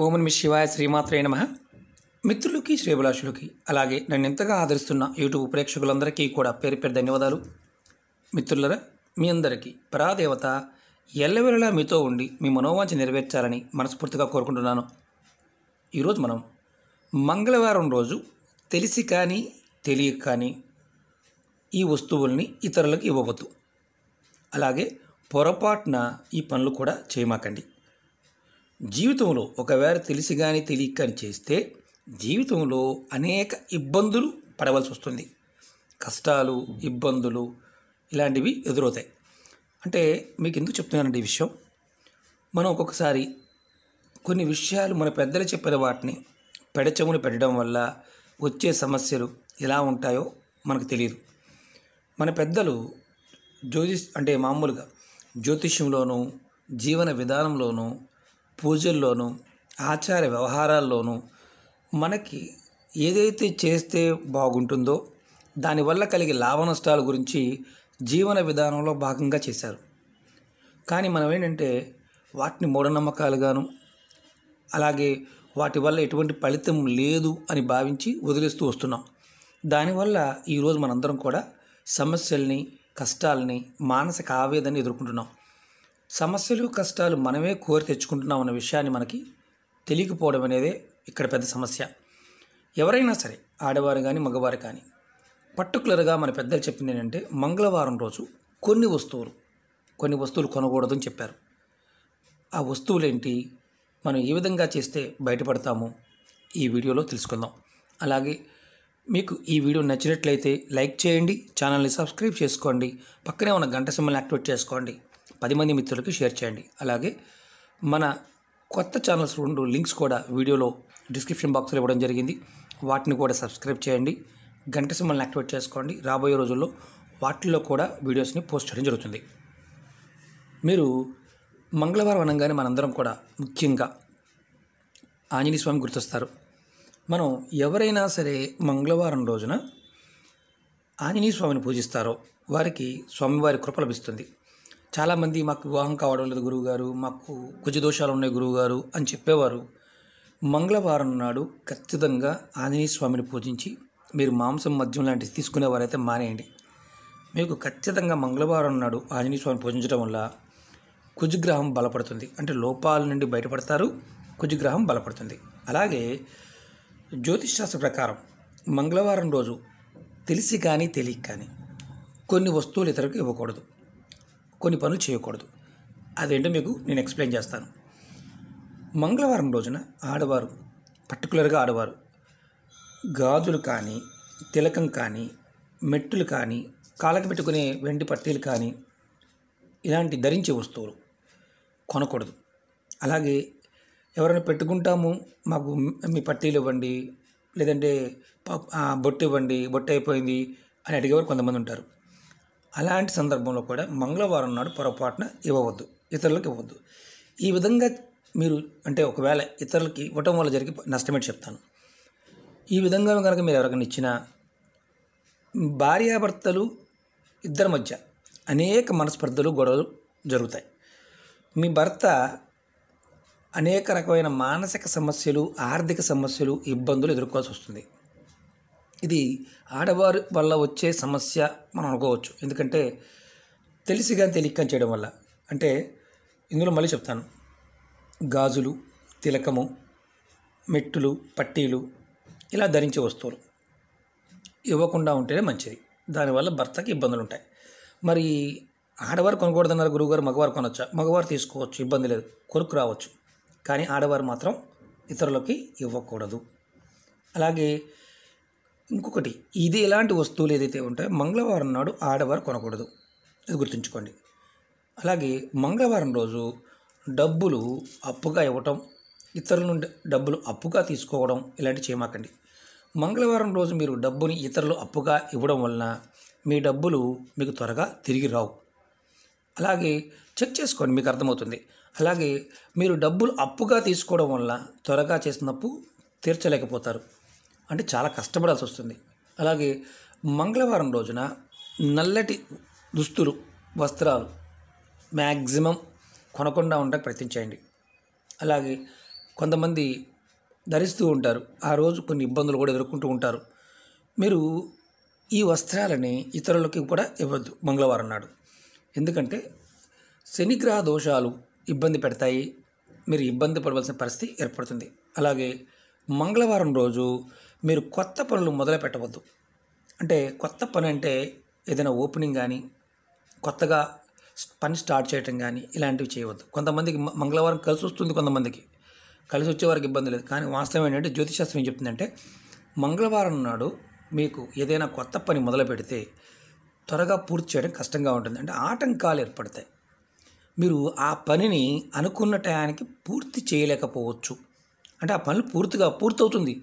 ఓం నమః శివాయ శ్రీమాత్రే నమః. మిత్రులకి శ్రేభిలాషులకి అలాగే నన్ను ఎంతగా ఆదరిస్తున్న యూట్యూబ్ ప్రేక్షకులందరికీ కూడా పేరు పేరు ధన్యవాదాలు. మిత్రులరా, మీ అందరికీ పరాదేవత ఎల్లవేళలా మీతో ఉండి మీ మనోవాంఛ నెరవేర్చాలని మనస్ఫూర్తిగా కోరుకుంటున్నాను. ఈరోజు మనం మంగళవారం రోజు తెలిసి కానీ తెలియక కానీ ఈ వస్తువుల్ని ఇతరులకు ఇవ్వవద్దు. అలాగే పొరపాటున ఈ పనులు కూడా చేయమాకండి. జీవితంలో ఒకవేళ తెలిసి కానీ తెలియక కానీ చేస్తే జీవితంలో అనేక ఇబ్బందులు పడవలసి వస్తుంది. కష్టాలు, ఇబ్బందులు ఇలాంటివి ఎదురవుతాయి. అంటే మీకు ఎందుకు చెప్తున్నానండి ఈ విషయం? మనం ఒక్కొక్కసారి కొన్ని విషయాలు మన పెద్దలు చెప్పిన వాటిని పెడచెవుని పెట్టడం వల్ల వచ్చే సమస్యలు ఎలా ఉంటాయో మనకు తెలియదు. మన పెద్దలు మామూలుగా జ్యోతిష్యంలోనూ, జీవన విధానంలోనూ, పూజల్లోనూ, ఆచార వ్యవహారాల్లోనూ మనకి ఏదైతే చేస్తే బాగుంటుందో దానివల్ల కలిగే లాభ నష్టాల గురించి జీవన విధానంలో భాగంగా చేశారు. కానీ మనం ఏంటంటే వాటిని మూఢనమ్మకాలుగాను, అలాగే వాటి వల్ల ఎటువంటి ఫలితం లేదు అని భావించి వదిలేస్తూ వస్తున్నాం. దానివల్ల ఈరోజు మనందరం కూడా సమస్యల్ని, కష్టాలని, మానసిక ఆవేదనని ఎదుర్కొంటున్నాం. సమస్యలు, కష్టాలు మనమే కోరి తెచ్చుకుంటున్నాం అన్న విషయాన్ని మనకి తెలియకపోవడం అనేదే ఇక్కడ పెద్ద సమస్య. ఎవరైనా సరే, ఆడవారు కానీ మగవారు కానీ, పర్టికులర్గా మన పెద్దలు చెప్పింది ఏంటంటే మంగళవారం రోజు కొన్ని వస్తువులు కొనకూడదని చెప్పారు. ఆ వస్తువులు ఏంటి, మనం ఏ విధంగా చేస్తే బయటపడతాము ఈ వీడియోలో తెలుసుకుందాం. అలాగే మీకు ఈ వీడియో నచ్చినట్లయితే లైక్ చేయండి, ఛానల్ని సబ్స్క్రైబ్ చేసుకోండి, పక్కనే ఉన్న గంట సింబల్ని యాక్టివేట్ చేసుకోండి, 10 మంది మిత్రులకు షేర్ చేయండి. అలాగే మన కొత్త ఛానల్స్ 2 లింక్స్ కూడా వీడియోలో డిస్క్రిప్షన్ బాక్స్లో ఇవ్వడం జరిగింది. వాటిని కూడా సబ్స్క్రైబ్ చేయండి, గంట సింబల్ని యాక్టివేట్ చేసుకోండి. రాబోయే రోజుల్లో వాటిల్లో కూడా వీడియోస్ని పోస్ట్ చేయడం జరుగుతుంది. మీరు మంగళవారం అనగానే మనందరం కూడా ముఖ్యంగా ఆంజనేయ స్వామి గుర్తొస్తారు. మనం ఎవరైనా సరే మంగళవారం రోజున ఆంజనేయ స్వామిని పూజిస్తారో వారికి స్వామివారి కృప లభిస్తుంది. చాలామంది మాకు వివాహం కావడం లేదు గురువుగారు, మాకు కుజదోషాలు ఉన్నాయి గురువుగారు అని చెప్పేవారు. మంగళవారం నాడు ఖచ్చితంగా ఆంజనేయ స్వామిని పూజించి మీరు మాంసం, మద్యం లాంటివి తీసుకునేవారైతే మానేయండి. మీకు ఖచ్చితంగా మంగళవారం నాడు ఆంజనేయ స్వామిని పూజించడం వల్ల కుజగ్రహం బలపడుతుంది. అంటే లోపాల నుండి బయటపడతారు, కుజగ్రహం బలపడుతుంది. అలాగే జ్యోతిషశాస్త్ర ప్రకారం మంగళవారం రోజు తెలిసి కానీ తెలియక కానీ కొన్ని వస్తువులు ఇతరులకు ఇవ్వకూడదు, కొన్ని పనులు చేయకూడదు. అదేంటో మీకు నేను ఎక్స్ప్లెయిన్ చేస్తాను. మంగళవారం రోజున ఆడవారు, పర్టికులర్గా ఆడవారు గాజులు కానీ, తిలకం కానీ, మెట్టులు కానీ, కాళ్ళకి పెట్టుకునే వెండి పట్టీలు కానీ ఇలాంటి ధరించే వస్తువులు కొనకూడదు. అలాగే ఎవరైనా పెట్టుకుంటాము, మాకు మీ పట్టీలు ఇవ్వండి, లేదంటే బొట్టు ఇవ్వండి, బొట్టు అయిపోయింది అని అడిగేవారు కొంతమంది ఉంటారు. అలాంటి సందర్భంలో కూడా మంగళవారం నాడు పొరపాటున ఇతరులకు ఇవ్వద్దు. ఈ విధంగా మీరు ఒకవేళ ఇతరులకి ఇవ్వటం వల్ల జరిగే నష్టమేంటి చెప్తాను. ఈ విధంగా కనుక మీరు ఎవరికైనా ఇచ్చినా భార్యాభర్తలు ఇద్దరి మధ్య అనేక మనస్పర్ధలు, గొడవలు జరుగుతాయి. మీ భర్త అనేక రకమైన మానసిక సమస్యలు, ఆర్థిక సమస్యలు, ఇబ్బందులు ఎదుర్కోవాల్సి వస్తుంది. ఇది ఆడవారి వల్ల వచ్చే సమస్య మనం అనుకోవచ్చు. ఎందుకంటే తెలిసి కానీ తెలియక చేయడం వల్ల. అంటే ఇందులో మళ్ళీ చెప్తాను, గాజులు, తిలకము, మెట్టులు, పట్టీలు ఇలా ధరించే వస్తువులు ఇవ్వకుండా ఉంటేనే మంచిది. దానివల్ల భర్తకి ఇబ్బందులు ఉంటాయి. మరి ఆడవారు కొనకూడదన్నారు గురువుగారు, మగవారు కొనొచ్చా? మగవారు తీసుకోవచ్చు, ఇబ్బంది లేదు, కొనుక్కు రావచ్చు. కానీ ఆడవారు మాత్రం ఇతరులకి ఇవ్వకూడదు. అలాగే ఇంకొకటి, ఇది ఎలాంటి వస్తువులు ఏదైతే ఉంటాయో మంగళవారం నాడు ఆడవారు కొనకూడదు, ఇది గుర్తుంచుకోండి. అలాగే మంగళవారం రోజు డబ్బులు అప్పుగా ఇవ్వటం, ఇతరుల నుండి డబ్బులు అప్పుగా తీసుకోవడం ఇలాంటివి చేయమాకండి. మంగళవారం రోజు మీరు డబ్బుని ఇతరులు అప్పుగా ఇవ్వడం వలన మీ డబ్బులు మీకు త్వరగా తిరిగి రావు. అలాగే చెక్ చేసుకోండి, మీకు అర్థమవుతుంది. అలాగే మీరు డబ్బులు అప్పుగా తీసుకోవడం వల్ల త్వరగా చేసిన అప్పు తీర్చలేకపోతారు, అంటే చాలా కష్టపడాల్సి వస్తుంది. అలాగే మంగళవారం రోజున నల్లటి దుస్తులు, వస్త్రాలు మ్యాక్సిమం కొనకుండా ఉండడానికి ప్రయత్నించండి. అలాగే కొంతమంది ధరిస్తూ ఉంటారు. ఆ రోజు కొన్ని ఇబ్బందులు కూడా ఎదుర్కొంటూ ఉంటారు. మీరు ఈ వస్త్రాలని ఇతరులకి కూడా ఇవ్వద్దు మంగళవారం నాడు. ఎందుకంటే శనిగ్రహ దోషాలు ఇబ్బంది పెడతాయి. మీరు ఇబ్బంది పడవలసిన పరిస్థితి ఏర్పడుతుంది. అలాగే మంగళవారం రోజు మీరు కొత్త పనులు మొదలు పెట్టవద్దు. అంటే కొత్త పని అంటే ఏదైనా ఓపెనింగ్ కానీ, కొత్తగా పని స్టార్ట్ చేయటం కానీ ఇలాంటివి చేయవద్దు. కొంతమందికి మంగళవారం కలిసి వస్తుంది, కొంతమందికి కలిసి వచ్చే వారికి ఇబ్బంది లేదు. కానీ వాస్తవం ఏంటంటే జ్యోతిషాస్త్రం ఏం చెప్తుందంటే మంగళవారం నాడు మీకు ఏదైనా కొత్త పని మొదలు పెడితే త్వరగా పూర్తి చేయడం కష్టంగా ఉంటుంది. అంటే ఆటంకాలు ఏర్పడతాయి. మీరు ఆ పనిని అనుకున్న టయానికి పూర్తి చేయలేకపోవచ్చు. అంటే ఆ పనులు పూర్తవుతుంది.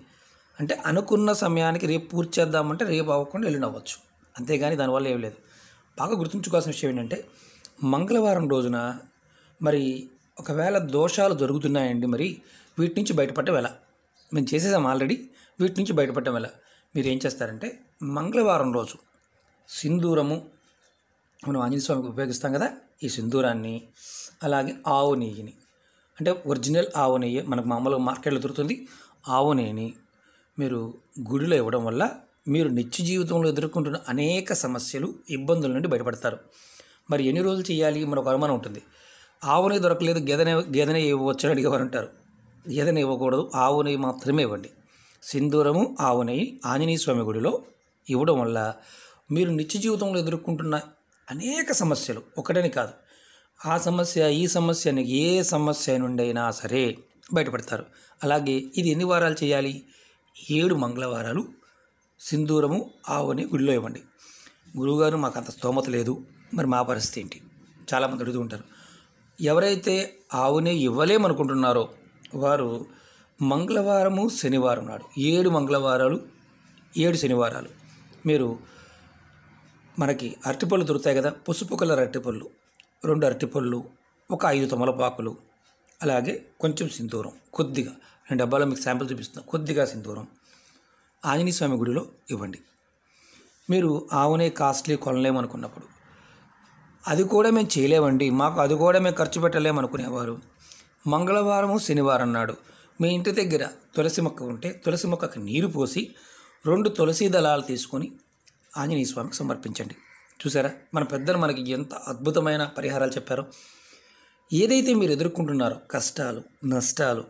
అంటే అనుకున్న సమయానికి రేపు పూర్తి చేద్దామంటే రేపు అవ్వకుండా ఎల్లుండి అవ్వచ్చు. అంతేగాని దానివల్ల ఏం లేదు. బాగా గుర్తుంచుకోవాల్సిన విషయం ఏంటంటే మంగళవారం రోజున మరి ఒకవేళ దోషాలు జరుగుతున్నాయండి, మరి వీటి నుంచి బయటపడటం ఎలా? మేము చేసేసాం ఆల్రెడీ. వీటి నుంచి బయటపడటం ఎలా? మీరు ఏం చేస్తారంటే మంగళవారం రోజు సింధూరము మనం ఆంజనేయ స్వామికి ఉపయోగిస్తాం కదా, ఈ సింధూరాన్ని, అలాగే ఆవు నెయ్యిని, అంటే ఒరిజినల్ ఆవు నెయ్యి మనకు మామూలుగా మార్కెట్లో దొరుకుతుంది. ఆవు నెయ్యిని మీరు గుడిలో ఇవ్వడం వల్ల మీరు నిత్య జీవితంలో ఎదుర్కొంటున్న అనేక సమస్యలు, ఇబ్బందుల నుండి బయటపడతారు. మరి ఎన్ని రోజులు చేయాలి? మనకు అనుమానం ఉంటుంది. ఆవు నెయ్యి దొరకలేదు, గేదె నెయ్యి ఇవ్వవచ్చు అని అడిగేవారు ఉంటారు. గేదె నెయ్యి ఇవ్వకూడదు, ఆవు నెయ్యి మాత్రమే ఇవ్వండి. సింధూరము, ఆవు నెయ్యి ఆంజనేయ స్వామి గుడిలో ఇవ్వడం వల్ల మీరు నిత్య జీవితంలో ఎదుర్కొంటున్న అనేక సమస్యలు, ఒకటని కాదు, ఆ సమస్య ఈ సమస్య అని ఏ సమస్య నుండి అయినా సరే బయటపడతారు. అలాగే ఇది ఎన్ని వారాలు చేయాలి? 7 మంగళవారాలు సింధూరము, ఆవుని గుడిలో ఇవ్వండి. గురువుగారు మాకు అంత స్తోమత లేదు, మరి మా పరిస్థితి ఏంటి? చాలామంది అడుగుతూ ఉంటారు. ఎవరైతే ఆవుని ఇవ్వలేమనుకుంటున్నారో వారు మంగళవారము, శనివారం నాడు 7 మంగళవారాలు 7 శనివారాలు మీరు మనకి అరటిపళ్ళు దొరుకుతాయి కదా, పసుపు కలర్ అరటిపళ్ళు, 2 అరటిపళ్ళు, ఒక 5 తమలపాకులు, అలాగే కొంచెం సింధూరం కొద్దిగా, నేను డబ్బాలో మీకు శాంపిల్ చూపిస్తున్నాను, కొద్దిగా సింధూరం ఆంజనేయ స్వామి గుడిలో ఇవ్వండి. మీరు ఆవునే కాస్ట్లీ కొనలేమనుకున్నప్పుడు, అది కూడా మేము చేయలేమండి, మాకు అది కూడా మేము ఖర్చు పెట్టలేమనుకునేవారు, మంగళవారము, శనివారం నాడు మీ ఇంటి దగ్గర తులసి మొక్క ఉంటే తులసి మొక్కకి నీరు పోసి 2 తులసి దళాలు తీసుకొని ఆంజనేయ స్వామికి సమర్పించండి. చూసారా మన పెద్దలు మనకి ఎంత అద్భుతమైన పరిహారాలు చెప్పారో. ఏదైతే మీరు ఎదుర్కొంటున్నారో కష్టాలు, నష్టాలు,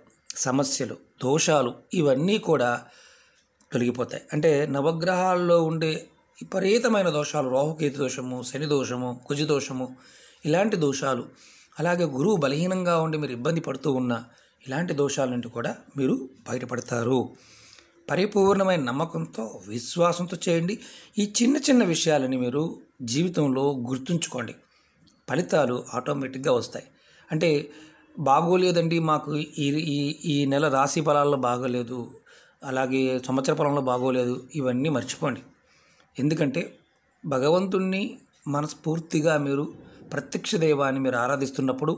సమస్యలు, దోషాలు ఇవన్నీ కూడా తొలగిపోతాయి. అంటే నవగ్రహాల్లో ఉండే విపరీతమైన దోషాలు, రాహుకేతు దోషము, శని దోషము, కుజ దోషము, ఇలాంటి దోషాలు, అలాగే గురువు బలహీనంగా ఉండి మీరు ఇబ్బంది పడుతూ ఉన్న ఇలాంటి దోషాల నుండి కూడా మీరు బయటపడతారు. పరిపూర్ణమైన నమ్మకంతో, విశ్వాసంతో చేయండి. ఈ చిన్న చిన్న విషయాలని మీరు జీవితంలో గుర్తుంచుకోండి, ఫలితాలు ఆటోమేటిక్గా వస్తాయి. అంటే బాగోలేదండి, మాకు ఈ ఈ ఈ నెల రాశి ఫలాల్లో బాగోలేదు, అలాగే సంవత్సర ఫలంలో బాగోలేదు, ఇవన్నీ మర్చిపోండి. ఎందుకంటే భగవంతుణ్ణి మనస్ఫూర్తిగా మీరు ప్రత్యక్ష దైవాన్ని మీరు ఆరాధిస్తున్నప్పుడు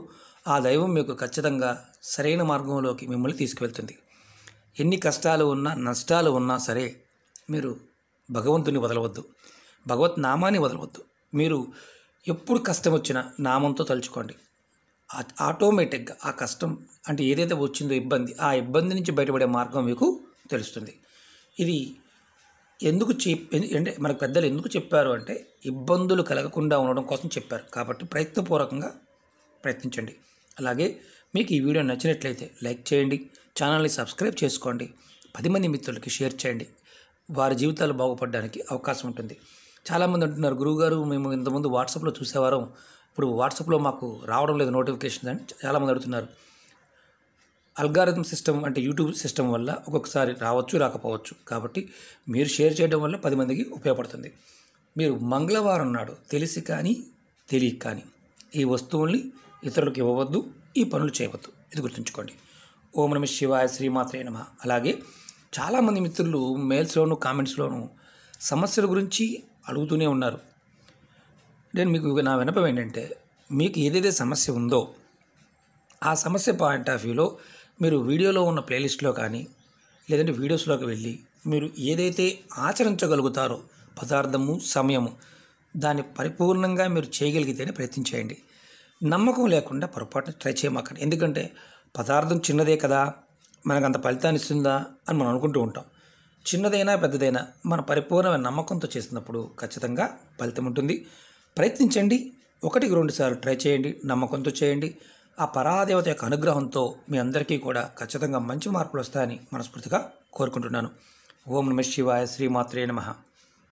ఆ దైవం మీకు ఖచ్చితంగా సరైన మార్గంలోకి మిమ్మల్ని తీసుకువెళ్తుంది. ఎన్ని కష్టాలు ఉన్నా, నష్టాలు ఉన్నా సరే మీరు భగవంతుని వదలవద్దు, భగవత్ నామాన్ని వదలవద్దు. మీరు ఎప్పుడు కష్టం వచ్చినా నామంతో తలుచుకోండి. ఆటోమేటిక్గా ఆ కష్టం అంటే ఏదైతే వచ్చిందో ఇబ్బంది, ఆ ఇబ్బంది నుంచి బయటపడే మార్గం మీకు తెలుస్తుంది. ఇది ఎందుకు అంటే మనకు పెద్దలు ఎందుకు చెప్పారు అంటే ఇబ్బందులు కలగకుండా ఉండడం కోసం చెప్పారు. కాబట్టి ప్రయత్నపూర్వకంగా ప్రయత్నించండి. అలాగే మీకు ఈ వీడియో నచ్చినట్లయితే లైక్ చేయండి, ఛానల్ని సబ్స్క్రైబ్ చేసుకోండి, 10 మంది మిత్రులకి షేర్ చేయండి. వారి జీవితాలు బాగుపడడానికి అవకాశం ఉంటుంది. చాలామంది అంటున్నారు, గురువుగారు మేము ఇంతకుముందు వాట్సాప్లో చూసేవారం, ఇప్పుడు వాట్సాప్లో మాకు రావడం లేదు నోటిఫికేషన్ అని చాలామంది అడుగుతున్నారు. అల్గారిథం సిస్టమ్ అంటే యూట్యూబ్ సిస్టమ్ వల్ల ఒక్కొక్కసారి రావచ్చు, రాకపోవచ్చు. కాబట్టి మీరు షేర్ చేయడం వల్ల 10 మందికి ఉపయోగపడుతుంది. మీరు మంగళవారం నాడు తెలిసి కానీ తెలియక కానీ ఈ వస్తువుల్ని ఇతరులకు ఇవ్వవద్దు, ఈ పనులు చేయవద్దు. ఇది గుర్తుంచుకోండి. ఓం నమః శివాయ, శ్రీమాత్రే నమః. అలాగే చాలామంది మిత్రులు మెయిల్స్లోను, కామెంట్స్లోను సమస్యల గురించి అడుగుతూనే ఉన్నారు. నేను మీకు నా విన్నపం ఏంటంటే, మీకు ఏదైతే సమస్య ఉందో ఆ సమస్య పాయింట్ ఆఫ్ వ్యూలో మీరు వీడియోలో ఉన్న ప్లేలిస్ట్లో కానీ లేదంటే వీడియోస్లోకి వెళ్ళి మీరు ఏదైతే ఆచరించగలుగుతారో పదార్థము, సమయము, దాన్ని పరిపూర్ణంగా మీరు చేయగలిగితేనే ప్రయత్నించేయండి. నమ్మకం లేకుండా పొరపాటున ట్రై చేయమాకండి. ఎందుకంటే పదార్థం చిన్నదే కదా, మనకు అంత ఫలితాన్ని ఇస్తుందా అని మనం అనుకుంటూ ఉంటాం. చిన్నదైనా పెద్దదైనా మన పరిపూర్ణమైన నమ్మకంతో చేసినప్పుడు ఖచ్చితంగా ఫలితం ఉంటుంది. ప్రయత్నించండి. 1-2 సార్లు ట్రై చేయండి. నమ్మకంతో చేయండి. ఆ పరాదేవత యొక్క అనుగ్రహంతో మీ అందరికీ కూడా ఖచ్చితంగా మంచి మార్పులు వస్తాయని మనస్ఫూర్తిగా కోరుకుంటున్నాను. ఓం నమః శివాయ. శ్రీమాత్రే నమః.